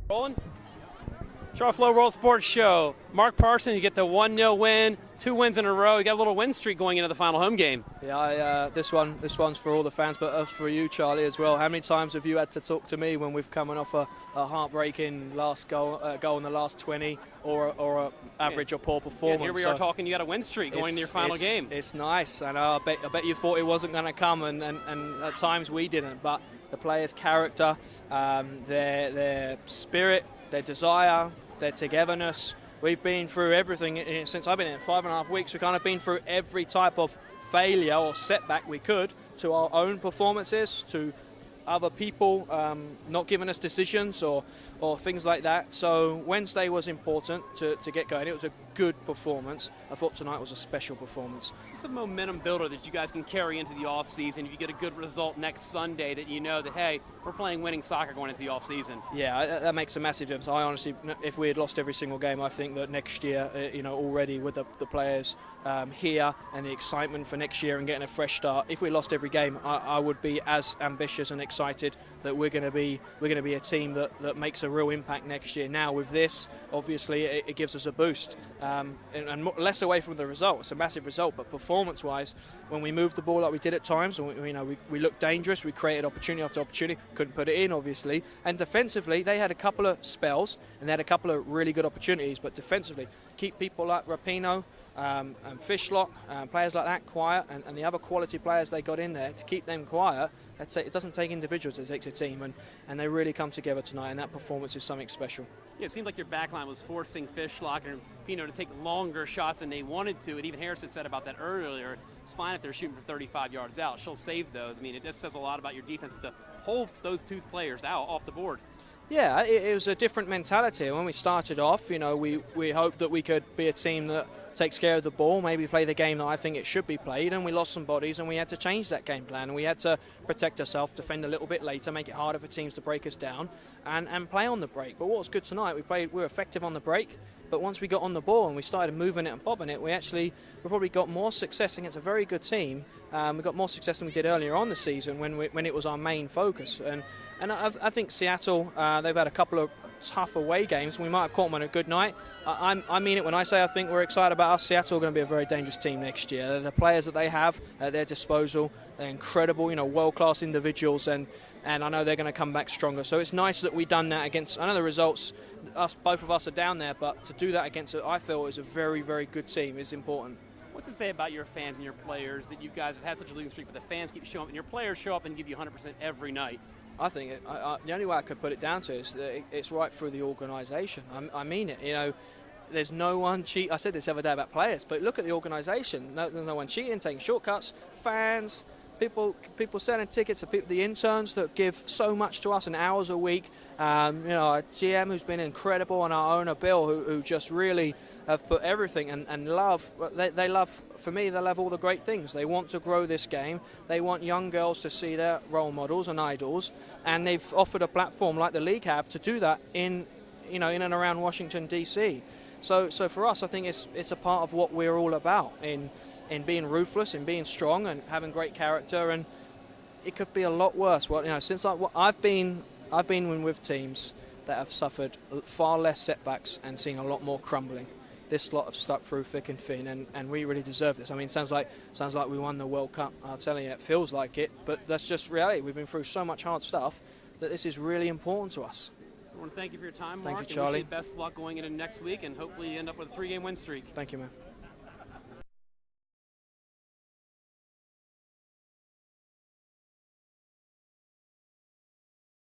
Rolling. Charlotte Flow World Sports Show. Mark Parsons, you get the 1-0 win, 2 wins in a row. You got a little win streak going into the final home game. Yeah, this one's for all the fans, but us for you, Charlie, as well. How many times have you had to talk to me when we've coming off a heartbreaking last goal in the last 20, or a average or poor performance? Yeah, here we are talking. You got a win streak going into your final game. It's nice, and I bet you thought it wasn't going to come, and at times we didn't. But the players' character, their spirit, their desire, their togetherness. We've been through everything since I've been in 5.5 weeks. We've kind of been through every type of failure or setback we could, to our own performances, to other people not giving us decisions or things like that. So Wednesday was important to get going. It was a good performance. I thought tonight was a special performance. This is a momentum builder that you guys can carry into the off season. If you get a good result next Sunday, that you know that, hey, we're playing winning soccer going into the off season. Yeah, that makes a massive difference. I honestly, if we had lost every single game, I think that next year, already with the players here and the excitement for next year and getting a fresh start, if we lost every game, I would be as ambitious and excited that we're going to be a team that makes a real impact next year. Now with this, obviously, it gives us a boost. And less away from the result. It's a massive result, but performance-wise, when we moved the ball like we did at times, we looked dangerous. We created opportunity after opportunity. Couldn't put it in, obviously. And defensively, they had a couple of spells and they had a couple of really good opportunities. But defensively, keep people like Rapinoe and Fishlock, players like that quiet, and the other quality players they got in there to keep them quiet. It doesn't take individuals, it takes a team, and they really come together tonight, and that performance is something special. Yeah, it seemed like your backline was forcing Fishlock and to take longer shots than they wanted to, and even Harrison said about that earlier. It's fine if they're shooting from 35 yards out. She'll save those. I mean, it just says a lot about your defense to hold those 2 players out off the board. Yeah, it was a different mentality. When we started off, we hoped that we could be a team that takes care of the ball, maybe play the game that I think it should be played, and we lost some bodies and we had to change that game plan, and we had to protect ourselves, defend a little bit later, make it harder for teams to break us down, and play on the break. But what was good tonight, we were effective on the break, but once we got on the ball and we started moving it and bobbing it, we probably got more success against a very good team. We got more success than we did earlier on the season when it was our main focus. And I think Seattle, they've had a couple of tough away games. We might have caught them on a good night. I mean it when I say I think we're excited about us. Seattle are going to be a very dangerous team next year. The players that they have at their disposal, they're incredible, world-class individuals, and I know they're going to come back stronger. So it's nice that we've done that against, I know the results, both of us are down there, but to do that against, I feel, is a very, very good team is important. What's to say about your fans and your players that you guys have had such a losing streak, but the fans keep showing up and your players show up and give you 100% every night? I think the only way I could put it down to is that it's right through the organisation. I mean it. There's no one cheat. I said this the other day about players, but look at the organisation. There's no one cheating, taking shortcuts. Fans, people selling tickets, the interns that give so much to us in hours a week. Our GM who's been incredible, and our owner Bill who just really have put everything and love. They love. For me, they love all the great things. They want to grow this game. They want young girls to see their role models and idols, and they've offered a platform like the league have to do that in and around Washington D.C. So for us, I think it's a part of what we're all about in being ruthless, in being strong, and having great character. And it could be a lot worse. Since I've been with teams that have suffered far less setbacks and seen a lot more crumbling. This lot have stuck through thick and thin, and we really deserve this. I mean, sounds like we won the World Cup. I'm telling you, it feels like it, but that's just reality. We've been through so much hard stuff that this is really important to us. I want to thank you for your time, Mark. Thank you, Charlie. And wish you best luck going into next week, and hopefully you end up with a 3-game win streak. Thank you, man.